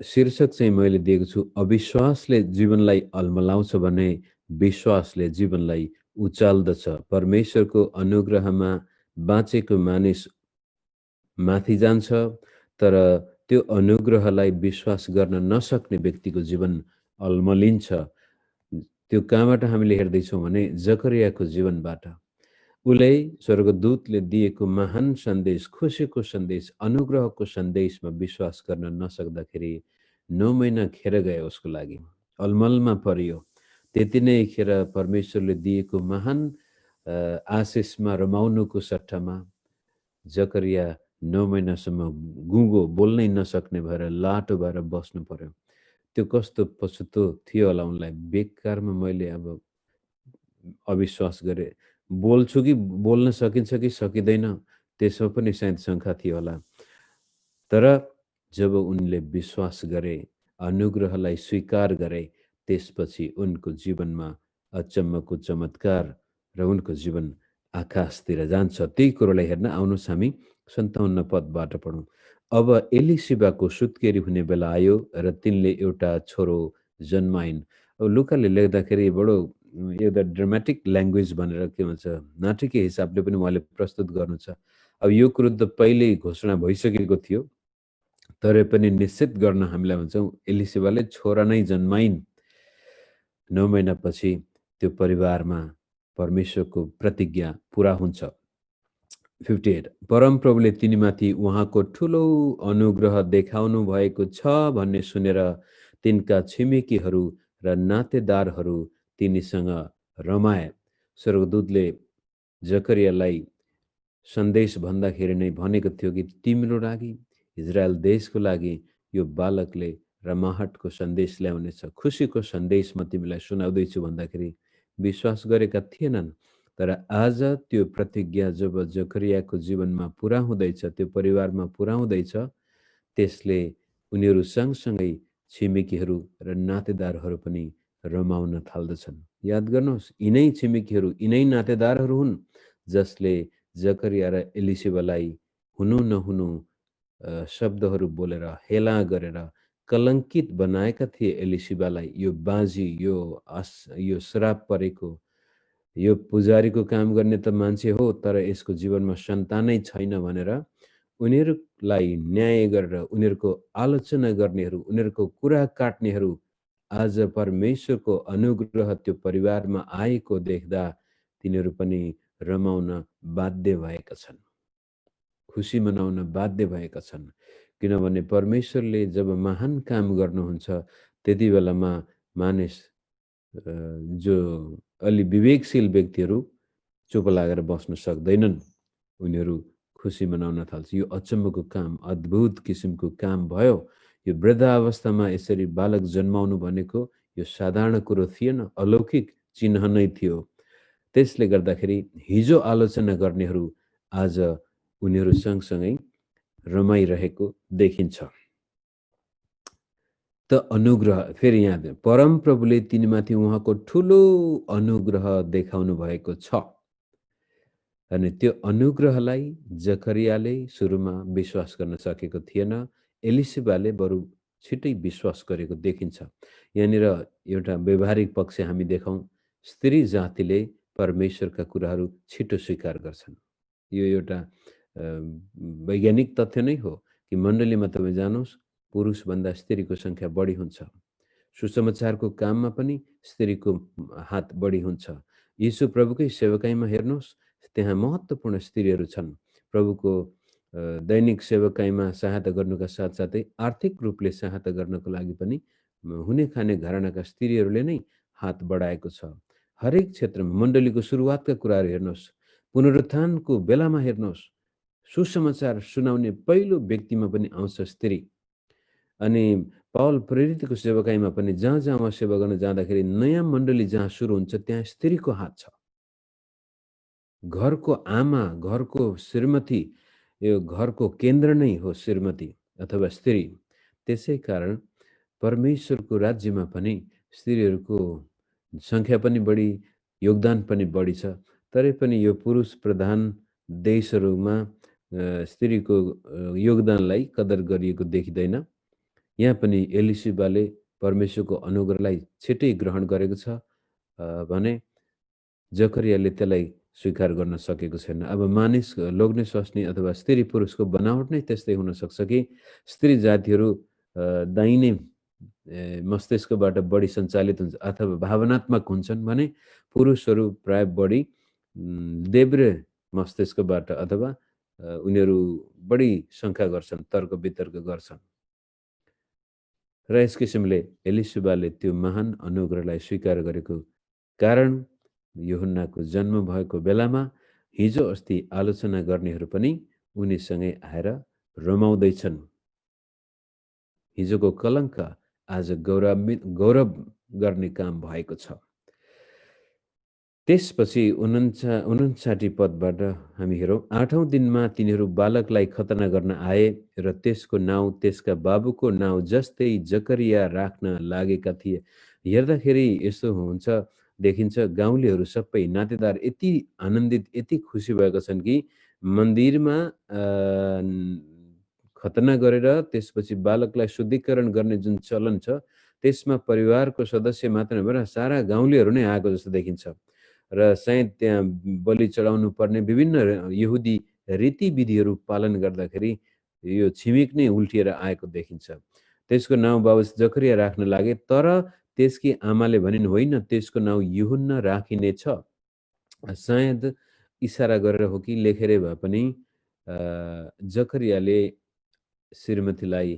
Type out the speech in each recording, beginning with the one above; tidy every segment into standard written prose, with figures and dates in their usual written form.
शीर्षक चाहिँ मैले दिएको छु, अविश्वासले जीवनलाई अल्मलाउँछ भने विश्वासले जीवनलाई उचाल्दछ। परमेश्वरको अनुग्रहमा बाँचेको मानिस माथि जान्छ, तर त्यो अनुग्रहलाई विश्वास गर्न नसक्ने व्यक्तिको जीवन अल्मलिन्छ। त्यो कहाँबाट हामीले हेर्दैछौँ भने जकरियाको जीवनबाट। उसले स्वर्गदूतले दिएको महान सन्देश, खुसीको सन्देश, अनुग्रहको सन्देशमा विश्वास गर्न नसक्दाखेरि 9 महिना खेर गयो उसको लागि, अलमलमा परियो। त्यति नै खेर परमेश्वरले दिएको महान आशिषमा रमाउनुको सट्टामा जकरिया 9 महिनासम्म गुँगो, बोल्नै नसक्ने भएर लाटो भएर बस्नु पर्यो। त्यो कस्तो पछुतो थियो होला उनलाई, बेकारमा मैले अब अविश्वास गरेँ, बोल्छु कि बोल्न सकिन्छ कि सकिँदैन, त्यसमा पनि सायद शङ्का थियो होला। तर जब उनले विश्वास गरे, अनुग्रहलाई स्वीकार गरे, त्यसपछि उनको जीवनमा अचम्मको चमत्कार र उनको जीवन आकाशतिर जान्छ। त्यही कुरोलाई हेर्न आउनुहोस् हामी 57 पदबाट पढौँ। अब एलिसिबाको सुत्केरी हुने बेला आयो र तिनले एउटा छोरो जन्माइन्। अब लुकाले लेख्दाखेरि बडो एउटा ड्रामेटिक ल्याङ्ग्वेज भनेर के भन्छ, नाटकीय हिसाबले पनि उहाँले प्रस्तुत गर्नु छ। अब यो कुरो त पहिल्यै घोषणा भइसकेको थियो, तरै पनि निश्चित गर्न हामीलाई भन्छौँ एलिसिबाले छोरा नै जन्माइन्। 9 महिनापछि त्यो परिवारमा परमेश्वरको प्रतिज्ञा पुरा हुन्छ। 58 परमप्रभुले तिनीमाथि उहाँको ठुलो अनुग्रह देखाउनु भएको छ भन्ने सुनेर तिनका छिमेकीहरू र नातेदारहरू तिनीसँग रमाए। स्वर्गदूतले जकरियालाई सन्देश भन्दाखेरि नै भनेको थियो कि तिम्रो लागि, इजरायल देशको लागि यो बालकले रमाहटको सन्देश ल्याउनेछ, खुसीको सन्देश म तिमीलाई सुनाउँदैछु भन्दाखेरि विश्वास गरेका थिएनन्। तर आज त्यो प्रतिज्ञा जब जकरियाको जीवनमा पुरा हुँदैछ, त्यो परिवारमा पुरा हुँदैछ, त्यसले उनीहरू सँगसँगै छिमेकीहरू र नातेदारहरू पनि रमाउन थाल्दछन्। याद गर्नुहोस्, यिनै छिमेकीहरू, यिनै नातेदारहरू हुन् जसले जकरिया र एलिसिबालाई हुनु नहुनु शब्दहरू बोलेर, हेला गरेर कलङ्कित बनाएका थिए। एलिसिबालाई यो बाँझी, यो श्राप परेको, यो पुजारीको काम गर्ने त मान्छे हो तर यसको जीवनमा सन्तानै छैन भनेर उनीहरूलाई न्याय गरेर, उनीहरूको आलोचना गर्नेहरू, उनीहरूको कुरा काट्नेहरू आज परमेश्वरको अनुग्रह त्यो परिवारमा आएको देख्दा तिनीहरू पनि रमाउन बाध्य भएका छन्, खुसी मनाउन बाध्य भएका छन्। किनभने परमेश्वरले जब महान काम गर्नुहुन्छ त्यति बेलामा मानिस जो अलि विवेकशील व्यक्तिहरू चुप लागेर बस्न सक्दैनन्, उनीहरू खुसी मनाउन थाल्छ। यो अचम्मको काम, अद्भुत किसिमको काम भयो। यो वृद्धावस्थामा यसरी बालक जन्माउनु भनेको यो साधारण कुरो थिएन, अलौकिक चिन्ह नै थियो। त्यसले गर्दाखेरि हिजो आलोचना गर्नेहरू आज उनीहरू सँगसँगै रमाइरहेको देखिन्छ। त अनुग्रह फेरि यहाँ परमप्रभुले तिनीमाथि उहाँको ठुलो अनुग्रह देखाउनु भएको छ। अनि त्यो अनुग्रहलाई जकरियाले सुरुमा विश्वास गर्न सकेको थिएन, एलिसिबाले बरु छिटै विश्वास गरेको देखिन्छ। यहाँनिर एउटा व्यवहारिक पक्ष हामी देखाउँ, स्त्री जातिले परमेश्वरका कुराहरू छिटो स्वीकार गर्छन्। यो एउटा वैज्ञानिक तथ्य नै हो कि मण्डलीमा तपाईँ जानुहोस्, पुरुषभन्दा स्त्रीको सङ्ख्या बढी हुन्छ। सुसमाचारको काममा पनि स्त्रीको हात बढी हुन्छ। यीशु प्रभुकै सेवकाईमा हेर्नुहोस्, त्यहाँ महत्त्वपूर्ण स्त्रीहरू छन्। प्रभुको दैनिक सेवकाईमा सहायता गर्नुका साथसाथै आर्थिक रूपले सहायता गर्नको लागि पनि हुने खाने घरानाका स्त्रीहरूले नै हात बढाएको छ। हरेक क्षेत्रमा मण्डलीको सुरुवातका कुराहरू हेर्नुहोस्, पुनरुत्थानको बेलामा हेर्नुहोस्, सुसमाचार सुनाउने पहिलो व्यक्तिमा पनि आउँछ स्त्री। अनि पावल प्रेरितको सेवकाईमा पनि जहाँ जहाँ उहाँ सेवा गर्न जाँदाखेरि नयाँ मण्डली जहाँ सुरु हुन्छ त्यहाँ स्त्रीको हात छ। घरको आमा, घरको श्रीमती, यो घरको केन्द्र नै हो श्रीमती अथवा स्त्री। त्यसै कारण परमेश्वरको राज्यमा पनि स्त्रीहरूको सङ्ख्या पनि बढी, योगदान पनि बढी छ। तरै पनि यो पुरुष प्रधान देशहरूमा स्त्रीको योगदानलाई कदर गरिएको देखिँदैन। यहाँ पनि एलिसिबाले परमेश्वरको अनुग्रहलाई छिटै ग्रहण गरेको छ भने जकरियाले त्यसलाई स्वीकार गर्न सकेको छैन। अब मानिस लोग्ने स्वास्नी अथवा स्त्री पुरुषको बनावट नै त्यस्तै हुनसक्छ कि स्त्री जातिहरू दाहिने मस्तिष्कबाट बढी सञ्चालित हुन्छ अथवा भावनात्मक हुन्छन् भने पुरुषहरू प्राय बढी देब्रे मस्तिष्कबाट अथवा उनीहरू बढी शङ्का गर्छन्, तर्क वितर्क गर्छन्। र यस किसिमले एलिसिबाले त्यो महान अनुग्रहलाई स्वीकार गरेको कारण यूहन्नाको जन्म भएको बेलामा हिजो अस्ति आलोचना गर्नेहरू पनि उनीसँगै आएर रमाउँदैछन्। हिजोको कलङ्क आज गौरव गर्ने काम भएको छ। त्यसपछि 59 पदबाट हामी हेरौँ, 8औं दिनमा तिनीहरू बालकलाई खतना गर्न आए र त्यसको नाउँ त्यसका बाबुको नाउँ जस्तै जकरिया राख्न लागेका थिए। हेर्दाखेरि यस्तो हुन्छ, देखिन्छ गाउँलेहरू सबै नातेदार यति आनन्दित, यति खुसी भएका छन् कि मन्दिरमा खतना गरेर त्यसपछि बालकलाई शुद्धिकरण गर्ने जुन चलन छ त्यसमा परिवारको सदस्य मात्र नभएर सारा गाउँलेहरू नै आएको जस्तो देखिन्छ। र सायद त्यहाँ बलि चढाउनु पर्ने विभिन्न यहुदी रीतिविधिहरू पालन गर्दाखेरि यो छिमेक नै उल्टिएर आएको देखिन्छ। त्यसको नाउँ बाबु जकरिया राख्न लागे, तर त्यसकी आमाले भनिन् होइन, त्यसको नाउँ यूहन्ना राखिनेछ। सायद इसारा गरेर हो कि लेखेरै भए पनि जकरियाले श्रीमतीलाई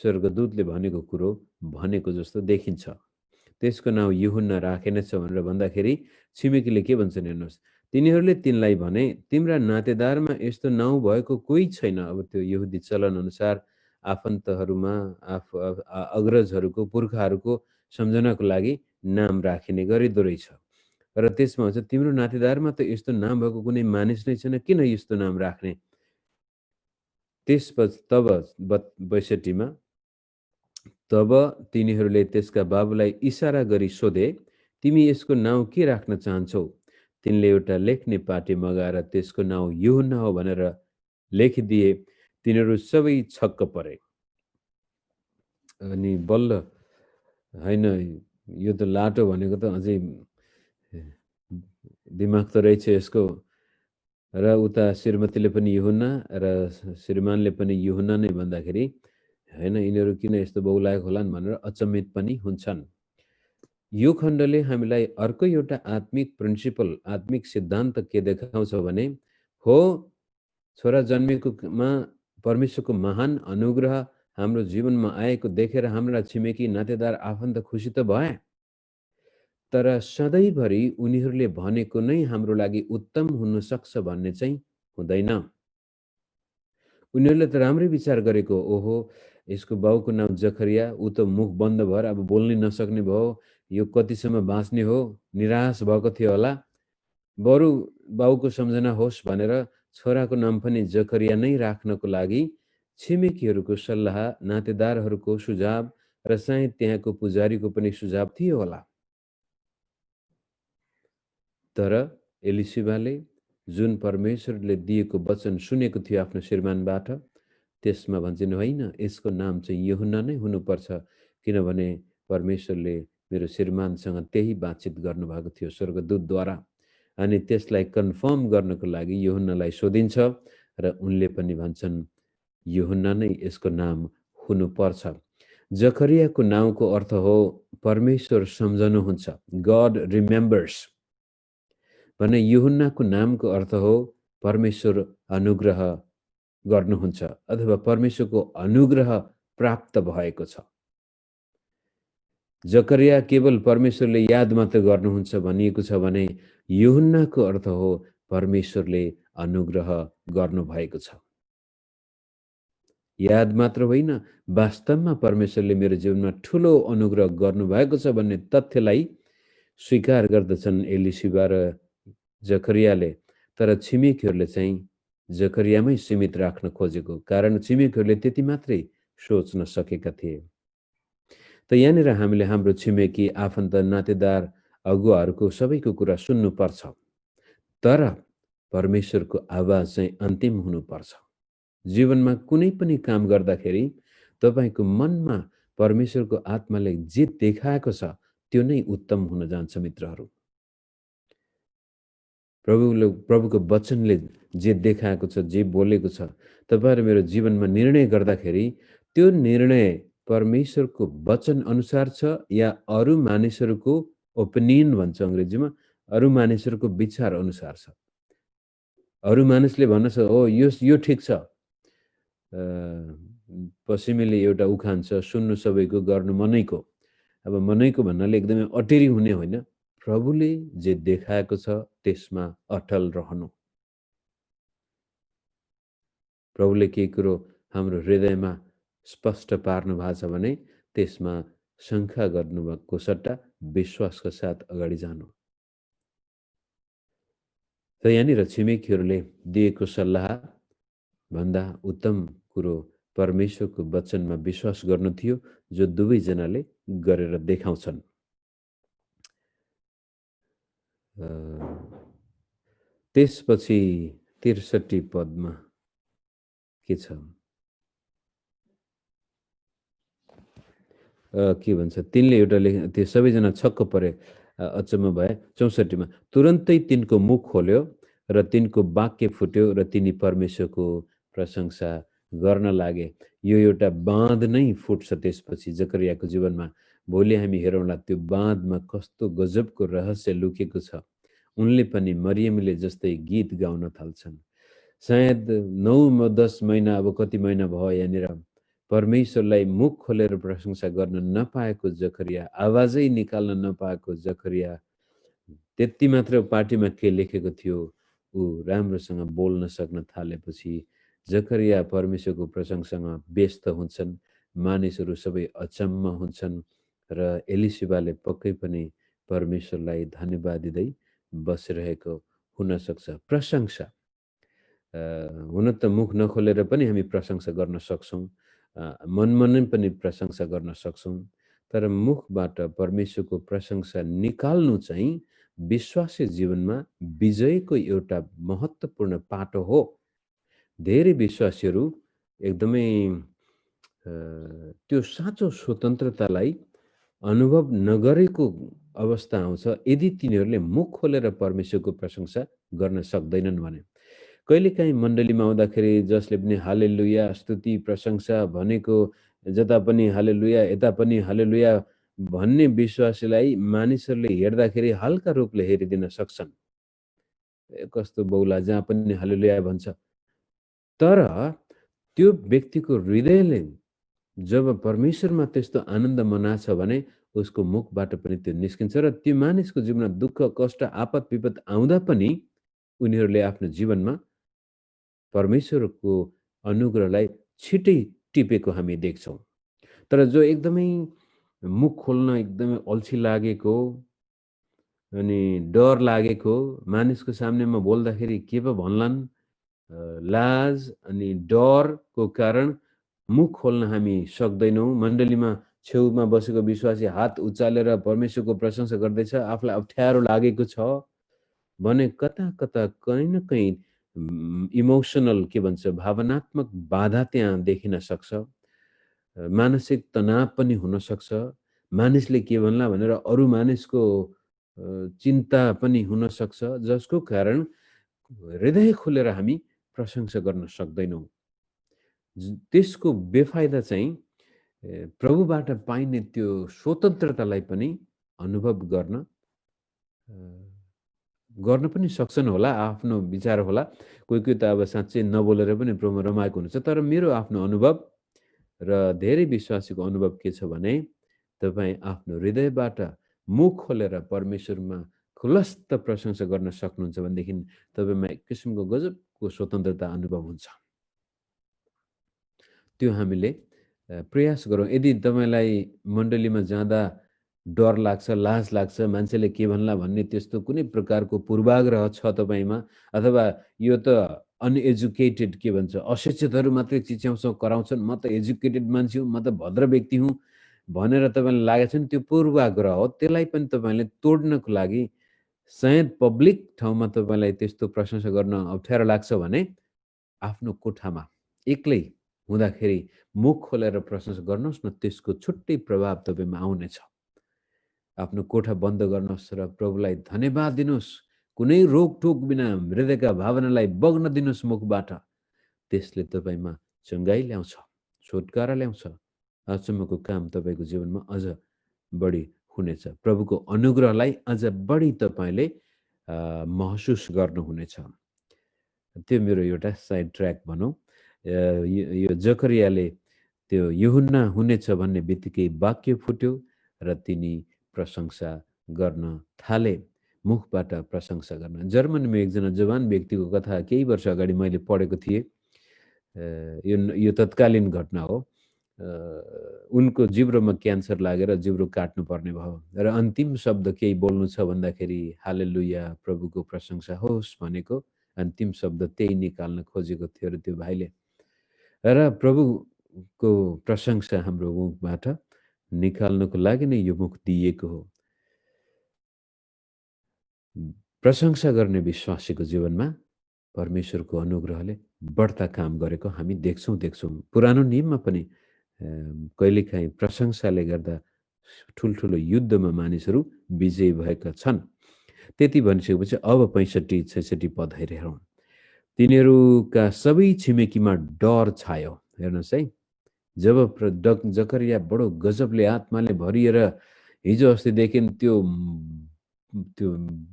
स्वर्गदूतले भनेको कुरो भनेको जस्तो देखिन्छ। त्यसको नाउँ यूहन्ना राखेनछ भनेर भन्दाखेरि छिमेकीले के भन्छन् हेर्नुहोस्, तिनीहरूले तिनलाई भने तिम्रा नातेदारमा यस्तो नाउँ भएको कोही छैन। अब त्यो यहुदी चलन अनुसार आफन्तहरूमा अग्रजहरूको पुर्खाहरूको सम्झनाको लागि नाम राखिने गरिदो रहेछ। र त्यसमा हुन्छ तिम्रो नातेदारमा त यस्तो नाम भएको कुनै मानिस नै छैन, किन यस्तो नाम राख्ने? त्यसपछि तब 62मा तब तिनीहरूले त्यसका बाबुलाई इसारा गरी सोधे, तिमी यसको नाउँ के राख्न चाहन्छौ? तिनले एउटा लेख्ने पाटी मगाएर त्यसको नाउँ यूहन्ना हो भनेर लेखिदिए। तिनीहरू सबै छक्क परे। अनि बल्ल होइन, यो त लाटो भनेको त अझै दिमाग त रहेछ यसको। र उता श्रीमतीले पनि यूहन्ना र श्रीमानले पनि यूहन्ना नै भन्दाखेरि होइन, यिनीहरू किन यस्तो बहुलायक होलान् भनेर अचम्मित पनि हुन्छन्। यो खण्डले हामीलाई अर्को एउटा आत्मिक प्रिन्सिपल, आत्मिक सिद्धान्त के देखाउँछ भने हो, छोरा जन्मेकोमा परमेश्वरको महान अनुग्रह हाम्रो जीवनमा आएको देखेर हाम्रा छिमेकी नातेदार आफन्त खुसी त भए, तर सधैँभरि उनीहरूले भनेको नै हाम्रो लागि उत्तम हुन सक्छ भन्ने चाहिँ हुँदैन। उनीहरूले त राम्रै विचार गरेको, ओहो यसको बाउको नाम जकरिया, ऊ त मुख बन्द भएर अब बोल्नै नसक्ने भयो, यो कतिसम्म बाँच्ने हो, निराश भएको थियो होला, बरु बाउको सम्झना होस् भनेर छोराको नाम पनि जकरिया नै राख्नको लागि छिमेकीहरूको सल्लाह, नातेदारहरूको सुझाव र सायद त्यहाँको पुजारीको पनि सुझाव थियो होला। तर एलिसिबाले जुन परमेश्वरले दिएको वचन सुनेको थियो आफ्नो श्रीमानबाट, त्यसमा भन्छन् होइन, यसको नाम चाहिँ यूहन्ना नै हुनुपर्छ, किनभने परमेश्वरले मेरो श्रीमानसँग त्यही बातचित गर्नुभएको थियो स्वर्गदूतद्वारा। अनि त्यसलाई कन्फर्म गर्नको लागि यूहन्नालाई सोधिन्छ र उनले पनि भन्छन् यूहन्ना नै यसको नाम हुनुपर्छ। जकरियाको नाउँको अर्थ हो परमेश्वर सम्झनुहुन्छ, गड रिमेम्बर्स भने यूहन्नाको नामको अर्थ हो परमेश्वर अनुग्रह गर्नुहुन्छ अथवा परमेश्वरको अनुग्रह प्राप्त भएको छ। जकरिया केवल परमेश्वरले याद मात्र गर्नुहुन्छ भनिएको छ भने यूहन्नाको अर्थ हो परमेश्वरले अनुग्रह गर्नुभएको छ। याद मात्र होइन, वास्तवमा परमेश्वरले मेरो जीवनमा ठुलो अनुग्रह गर्नुभएको छ भन्ने तथ्यलाई स्वीकार गर्दछन् एलिसिबा र जकरियाले। तर छिमेकीहरूले चाहिँ जकरियामै सीमित राख्न खोजेको कारण छिमेकीहरूले त्यति मात्रै सोच्न सकेका थिए। त यहाँनिर हामीले हाम्रो छिमेकी, आफन्त, नातेदार, अगुवाहरूको सबैको कुरा सुन्नुपर्छ, तर परमेश्वरको आवाज चाहिँ अन्तिम हुनुपर्छ। जीवनमा कुनै पनि काम गर्दाखेरि तपाईँको मनमा परमेश्वरको आत्माले जे देखाएको छ त्यो नै उत्तम हुन जान्छ मित्रहरू। प्रभुको वचनले जे देखाएको छ, जे बोलेको छ, तपाईहरु मेरो जीवनमा निर्णय गर्दाखेरि त्यो निर्णय परमेश्वरको वचन अनुसार छ या अरू मानिसहरूको ओपिनियन भन्छ अंग्रेजीमा, अरू मानिसहरूको विचार अनुसार छ। अरू मानिसले भन्छ यो ठिक छ। पश्चिमेली एउटा उखान छ, सुन्नु सबैको गर्नु मनैको। अब मनैको भन्नाले एकदमै अटेरी हुने होइन, प्रभुले जे देखाएको छ त्यसमा अटल रहनु। प्रभुले केही कुरो हाम्रो हृदयमा स्पष्ट पार्नु भएको छ भने त्यसमा शङ्का गर्नुको सट्टा विश्वासका साथ अगाडि जानु। त यहाँनिर छिमेकीहरूले दिएको सल्लाह भन्दा उत्तम कुरो परमेश्वरको वचनमा विश्वास गर्नु थियो, जो दुवैजनाले गरेर देखाउँछन्। त्यसपछि 63 पदमा के छ? के भन्छ? तिनले एउटा त्यो सबैजना छक्क परे, अचम्म भए। 64 मा तुरन्तै तिनको मुख खोल्यो र तिनको वाक्य फुट्यो र तिनी परमेश्वरको प्रशंसा गर्न लागे। यो एउटा बाँध नै फुट्छ त्यसपछि जकरियाको जीवनमा। भोलि हामी हेरौँला त्यो बाँधमा कस्तो गजबको रहस्य लुकेको छ। उनले पनि मरियमले जस्तै गीत गाउन थाल्छन्। सायद 9-10 महिना, अब कति महिना भयो यहाँनिर परमेश्वरलाई मुख खोलेर प्रशंसा गर्न नपाएको जकरिया, आवाजै निकाल्न नपाएको जकरिया, त्यति मात्र पार्टीमा के लेखेको थियो, ऊ राम्रोसँग बोल्न सक्न थालेपछि जकरिया परमेश्वरको प्रशंसामा व्यस्त हुन्छन्। मानिसहरू सबै अचम्म हुन्छन् र एलिसिबाले पक्कै पनि परमेश्वरलाई धन्यवाद दिँदै बसिरहेको हुन सक्छ। प्रशंसा हुन त मुख नखोलेर पनि हामी प्रशंसा गर्न सक्छौँ, मनमनै पनि प्रशंसा गर्न सक्छौँ, तर मुखबाट परमेश्वरको प्रशंसा निकाल्नु चाहिँ विश्वासी जीवनमा विजयको एउटा महत्त्वपूर्ण पाटो हो। धेरै विश्वासीहरू एकदमै त्यो साँचो स्वतन्त्रतालाई अनुभव नगरेको अवस्था आउँछ यदि तिनीहरूले मुख खोलेर परमेश्वरको प्रशंसा गर्न सक्दैनन् भने। कहिलेकाहीँ मण्डलीमा आउँदाखेरि जसले पनि हालेलुया, स्तुति, प्रशंसा भनेको, जता पनि हालेलुया, यता पनि हालेलुया भन्ने विश्वासीलाई मानिसहरूले हेर्दाखेरि हल्का रूपले हेरिदिन सक्छन्। कस्तो बौला, जहाँ पनि हालेलुया भन्छ। तर त्यो व्यक्तिको हृदयले जब परमेश्वरमा त्यस्तो आनन्द मनाछ भने उसको मुखबाट पनि त्यो निस्किन्छ र त्यो मानिसको जीवनमा दुःख, कष्ट, आपत विपद आउँदा पनि उनीहरूले आफ्नो जीवनमा परमेश्वरको अनुग्रहलाई छिटै टिपेको हामी देख्छौँ। तर जो एकदमै मुख खोल्न एकदमै अल्छी लागेको अनि डर लागेको, मानिसको सामनेमा बोल्दाखेरि के पो भन्लान्, लाज अनि डरको कारण मुख खोल्न हामी सक्दैनौँ। मण्डलीमा छेउमा बसेको विश्वासी हात उचालेर परमेश्वरको प्रशंसा गर्दैछ, आफूलाई अप्ठ्यारो लागेको छ भने कता कता कहीँ न कहीँ इमोसनल के भन्छ, भावनात्मक बाधा त्यहाँ देखिन सक्छ। मानसिक तनाव पनि हुन सक्छ। मानिसले के भन्ला भनेर अरू मानिसको चिन्ता पनि हुन सक्छ, जसको कारण हृदय खोलेर हामी प्रशंसा गर्न सक्दैनौँ। त्यसको बेफाइदा चाहिँ प्रभुबाट पाइने त्यो स्वतन्त्रतालाई पनि अनुभव गर्न पनि सक्छन् होला, आफ्नो विचार होला। कोही कोही त अब साँच्चै नबोलेर पनि प्रभुमा रमाएको हुन्छ। तर मेरो आफ्नो अनुभव र धेरै विश्वासीको अनुभव के छ भने तपाईँ आफ्नो हृदयबाट मुख खोलेर परमेश्वरमा खुलस्त प्रशंसा गर्न सक्नुहुन्छ भनेदेखि तपाईँमा एक किसिमको गजबको स्वतन्त्रता अनुभव हुन्छ। त्यो हामीले प्रयास गरौँ। यदि तपाईँलाई मण्डलीमा जाँदा डर लाग्छ, लाज लाग्छ, मान्छेले के भन्ला भन्ने त्यस्तो कुनै प्रकारको पूर्वाग्रह छ तपाईँमा, अथवा यो त अनएजुकेटेड के भन्छ, अशिक्षितहरू मात्रै चिच्याउँछ कराउँछन्, म त एजुकेटेड मान्छे हुँ, म त भद्र व्यक्ति हुँ भनेर तपाईँलाई लागेको छ नि, त्यो पूर्वाग्रह हो। त्यसलाई पनि तपाईँले तोड्नको लागि सायद पब्लिक ठाउँमा तपाईँलाई त्यस्तो प्रशंसा गर्न अप्ठ्यारो लाग्छ भने आफ्नो कोठामा एक्लै हुँदाखेरि मुख खोलेर प्रशंसा गर्नुहोस् न, त्यसको छुट्टै प्रभाव तपाईँमा आउनेछ। आफ्नो कोठा बन्द गर्नुहोस् र प्रभुलाई धन्यवाद दिनुहोस्। कुनै रोकटोक बिना हृदयका भावनालाई बग्न दिनुहोस् मुखबाट। त्यसले तपाईँमा चङ्गाई ल्याउँछ, छुटकारा ल्याउँछ, अचम्मको काम तपाईँको जीवनमा अझ बढी हुनेछ। प्रभुको अनुग्रहलाई अझ बढी तपाईँले महसुस गर्नुहुनेछ। त्यो मेरो एउटा साइड ट्र्याक भनौँ। यो जकरियाले त्यो यूहन्ना हुनेछ भन्ने बित्तिकै वाक्य फुट्यो र तिनी प्रशंसा गर्न थाले, मुखबाट प्रशंसा गर्न। जर्मनीमा एकजना जवान व्यक्तिको कथा केही वर्ष अगाडि मैले पढेको थिएँ। यो तत्कालीन घटना हो। उनको जिब्रोमा क्यान्सर लागेर जिब्रो काट्नु पर्ने भयो र अन्तिम शब्द केही बोल्नु छ भन्दाखेरि हालेलुया, प्रभुको प्रशंसा होस् भनेको अन्तिम शब्द त्यही निकाल्न खोजेको थियो र त्यो भाइले। र प्रभुको प्रशंसा हाम्रो मुखबाट निकाल्नको लागि नै यो मुख दिएको हो। प्रशंसा गर्ने विश्वासीको जीवनमा परमेश्वरको अनुग्रहले बढ्ता काम गरेको हामी देख्छौँ। पुरानो नियममा पनि कहिलेकाहीँ प्रशंसाले गर्दा ठुल्ठुलो युद्धमा मानिसहरू विजयी भएका छन्। त्यति भनिसकेपछि अब 65-66 पद हेरौँ। तिनीहरूका सबै छिमेकीमा डर छायो। हेर्नुहोस् है, जब जकरिया बडो गजबले आत्माले भरिएर हिजो अस्तिदेखि त्यो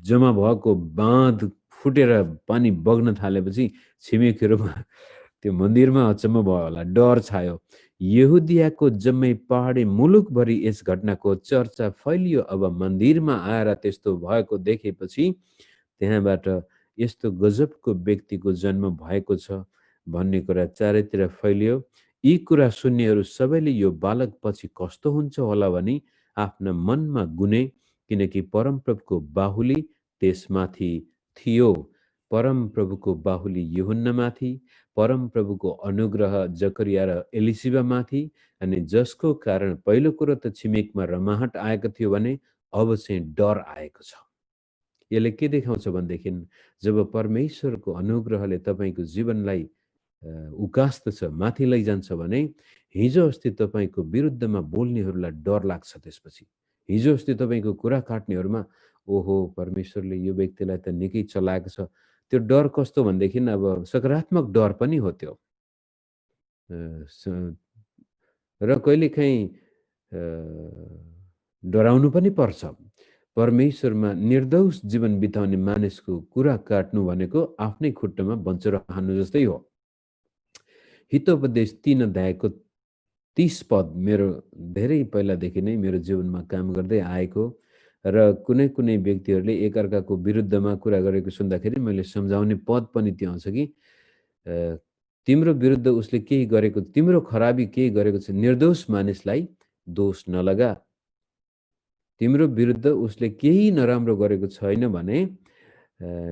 जम्मा भएको बाँध फुटेर पानी बग्न थालेपछि छिमेकीहरूमा त्यो मन्दिरमा अचम्म भयो होला, डर छायो। यहुदियाको जम्मै पहाडी मुलुकभरि यस घटनाको चर्चा फैलियो। अब मन्दिरमा आएर त्यस्तो भएको देखेपछि त्यहाँबाट यस्तो गजबको व्यक्तिको जन्म भएको छ भन्ने कुरा चारैतिर फैलियो। यी कुरा सुन्नेहरू सबैले यो बालक पछि कस्तो हुन्छ होला भनी आफ्ना मनमा गुने, किनकि परमप्रभुको बाहुली त्यसमाथि थियो। परमप्रभुको बाहुली यूहन्नामाथि, परमप्रभुको अनुग्रह जकरिया र एलिसिबामाथि, अनि जसको कारण पहिलो कुरो त छिमेकमा रमाहट आएको थियो भने अब चाहिँ डर आएको छ। यसले के देखाउँछ भनेदेखि जब परमेश्वरको अनुग्रहले तपाईँको जीवनलाई उकास्दछ, माथि लैजान्छ भने हिजो अस्ति तपाईँको विरुद्धमा बोल्नेहरूलाई डर लाग्छ। त्यसपछि हिजो अस्ति तपाईँको कुरा काट्नेहरूमा ओहो परमेश्वरले यो व्यक्तिलाई त निकै चलाएको छ। त्यो डर कस्तो भनेदेखि अब सकारात्मक डर पनि हो त्यो। र कहिलेकाहीँ डराउनु पनि पर्छ। परमेश्वरमा निर्दोष जीवन बिताउने मानिसको कुरा काट्नु भनेको आफ्नै खुट्टामा बञ्चर हान्नु जस्तै हो। हितोपदेश 3 अध्यायको 30 पद मेरो धेरै पहिलादेखि नै मेरो जीवनमा काम गर्दै आएको र कुनै कुनै व्यक्तिहरूले एकअर्काको विरुद्धमा कुरा गरेको सुन्दाखेरि मैले सम्झाउने पद पनि त्यो आउँछ कि तिम्रो विरुद्ध उसले केही गरेको, तिम्रो खराबी केही गरेको छ, निर्दोष मानिसलाई दोष नलगा। तिम्रो विरुद्ध उसले केही नराम्रो गरेको छैन भने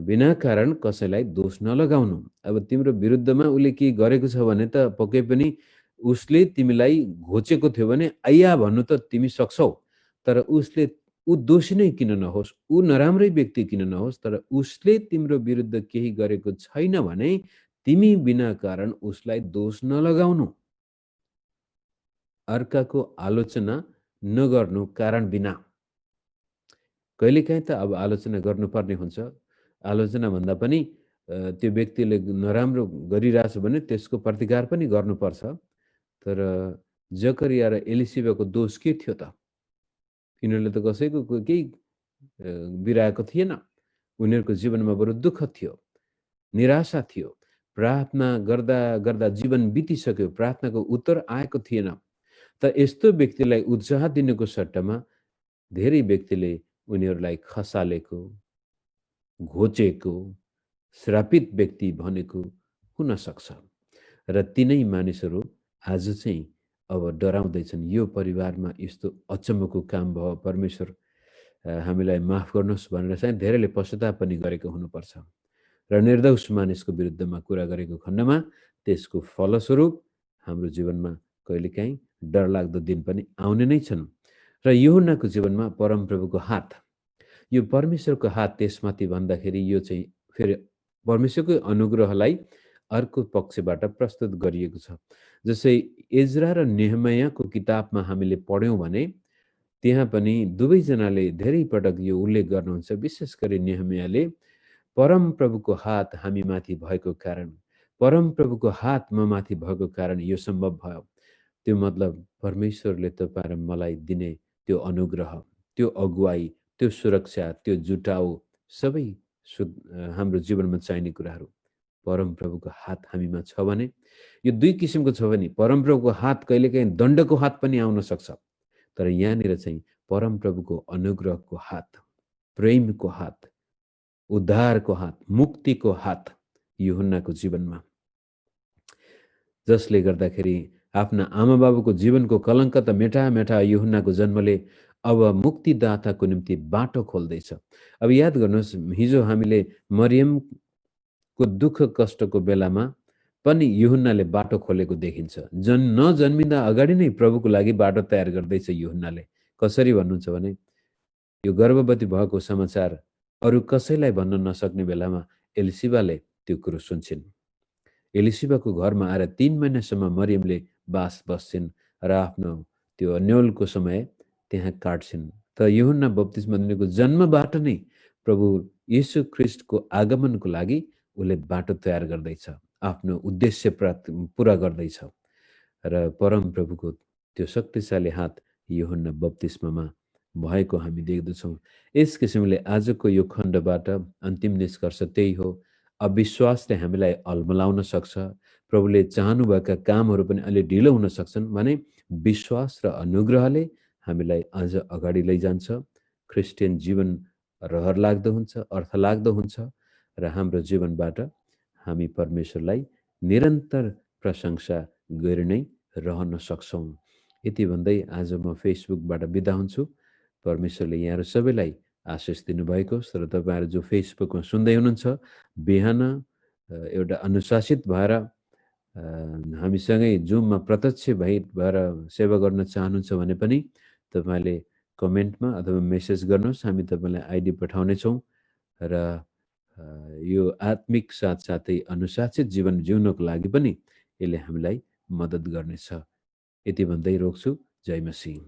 बिना कारण कसैलाई दोष नलगाउनु। अब तिम्रो विरुद्धमा उसले केही गरेको छ भने त पक्कै पनि उसले तिमीलाई घोचेको थियो भने आइया भन्नु त तिमी सक्छौ, तर उसले ऊ दोषी नै किन नहोस्, ऊ नराम्रै व्यक्ति किन नहोस्, तर उसले तिम्रो विरुद्ध केही गरेको छैन भने तिमी बिना कारण उसलाई दोष नलगाउनु। अर्काको आलोचना नगर्नु कारण बिना। कहिलेकाहीँ त अब आलोचना गर्नुपर्ने हुन्छ। आलोचना भन्दा पनि त्यो व्यक्तिले नराम्रो गरिरहेछ भने त्यसको प्रतिकार पनि गर्नुपर्छ। तर जकरिया र एलिसिबाको दोष के थियो त? यिनीहरूले त कसैको केही बिराएको थिएन। उनीहरूको जीवनमा बरु दुःख थियो, निराशा थियो। प्रार्थना गर्दा गर्दा जीवन बितिसक्यो, प्रार्थनाको उत्तर आएको थिएन। त यस्तो व्यक्तिलाई उत्साह दिनुको सट्टामा धेरै व्यक्तिले उनीहरूलाई खसालेको, घोचेको, श्रापित व्यक्ति भनेको हुन सक्छ। र तिनै मानिसहरू आज चाहिँ अब डराउँदैछन्, यो परिवारमा यस्तो अचम्मको काम भयो, परमेश्वर हामीलाई माफ गर्नुहोस् भनेर चाहिँ धेरैले पश्चाताप पनि गरेको हुनुपर्छ। र निर्दोष मानिसको विरुद्धमा कुरा गरेको खण्डमा त्यसको फलस्वरूप हाम्रो जीवनमा कहिलेकाहीँ डरलाग्दो दिन पनि आउने नै छन्। र यूहन्नाको जीवनमा परमप्रभुको हात, यो परमेश्वरको हात त्यसमाथि भन्दाखेरि यो चाहिँ फेरि परमेश्वरको अनुग्रहलाई अर्को पक्षबाट प्रस्तुत गरिएको छ। जसै एज्रा र नेहमायाको किताबमा हामीले पढ्यौँ भने त्यहाँ पनि दुवैजनाले धेरै पटक यो उल्लेख गर्नुहुन्छ। विशेष गरी नेहमियाले परमप्रभुको हात हामीमाथि भएको कारण, परमप्रभुको हात ममाथि भएको कारण यो सम्भव भयो। त्यो मतलब परमेश्वरले तपाईँ र मलाई दिने त्यो अनुग्रह, त्यो अगुवाई, त्यो सुरक्षा, त्यो जुटाउ सबै हाम्रो जीवनमा चाहिने कुराहरू परमप्रभुको हात हामीमा छ भने, यो दुई किसिमको छ भने परमप्रभुको हात कहिलेकाहीँ दण्डको हात पनि आउन सक्छ। तर यहाँनिर चाहिँ परमप्रभुको अनुग्रहको हात, प्रेमको हात, उद्धारको हात, मुक्तिको हात यूहन्नाको जीवनमा, जसले गर्दाखेरि आफ्ना आमा बाबुको जीवनको कलङ्क त मेटा यूहन्नाको जन्मले अब मुक्तिदाताको निम्ति बाटो खोल्दैछ। अब याद गर्नुहोस्, हिजो हामीले मरियमको दुःख कष्टको बेलामा पनि यूहन्नाले बाटो खोलेको देखिन्छ। नजन्मिँदा अगाडि नै प्रभुको लागि बाटो तयार गर्दैछ यूहन्नाले। कसरी भन्नुहुन्छ भने, यो गर्भवती भएको समाचार अरू कसैलाई भन्न नसक्ने बेलामा एलिसिबाले त्यो कुरो सुन्छिन्। एलिसिबाको घरमा आएर 3 महिनासम्म मरियमले बास बस्छिन् र आफ्नो त्यो न्योलको समय त्यहाँ काट्छिन्। त यूहन्ना बप्तिस्मा दिनेको जन्मबाट नै प्रभु येशू ख्रिस्टको आगमनको लागि उसले बाटो तयार गर्दैछ, आफ्नो उद्देश्य पुरा गर्दैछ। र परमप्रभुको त्यो शक्तिशाली हात यूहन्ना बप्तिस्मामा भएको हामी देख्दछौँ। यस किसिमले आजको यो खण्डबाट अन्तिम निष्कर्ष त्यही हो, अविश्वासले हामीलाई अल्मलाउन सक्छ। प्रभुले चाहनुभएका कामहरू पनि अलि ढिलो हुन सक्छन् भने विश्वास र अनुग्रहले हामीलाई अझ अगाडि लैजान्छ। क्रिस्चियन जीवन रहर लाग्दो हुन्छ, अर्थ लाग्दो हुन्छ र हाम्रो जीवनबाट हामी परमेश्वरलाई निरन्तर प्रशंसा गरि नै रहन सक्छौँ। यति भन्दै आज म फेसबुकबाट बिदा हुन्छु। परमेश्वरले यहाँहरू सबैलाई आशिष दिनुभएको होस् र तपाईँहरू जो फेसबुकमा सुन्दै हुनुहुन्छ, बिहान एउटा अनुशासित भएर हामीसँगै जुममा प्रत्यक्ष भएर सेवा गर्न चाहनुहुन्छ भने पनि तपाईँले कमेन्टमा अथवा मेसेज गर्नुहोस्, हामी तपाईँलाई आइडी पठाउनेछौँ र यो आत्मिक साथसाथै अनुशासित जीवन जिउनको लागि पनि यसले हामीलाई मद्दत गर्नेछ। यति भन्दै रोक्छु। जय मसीह।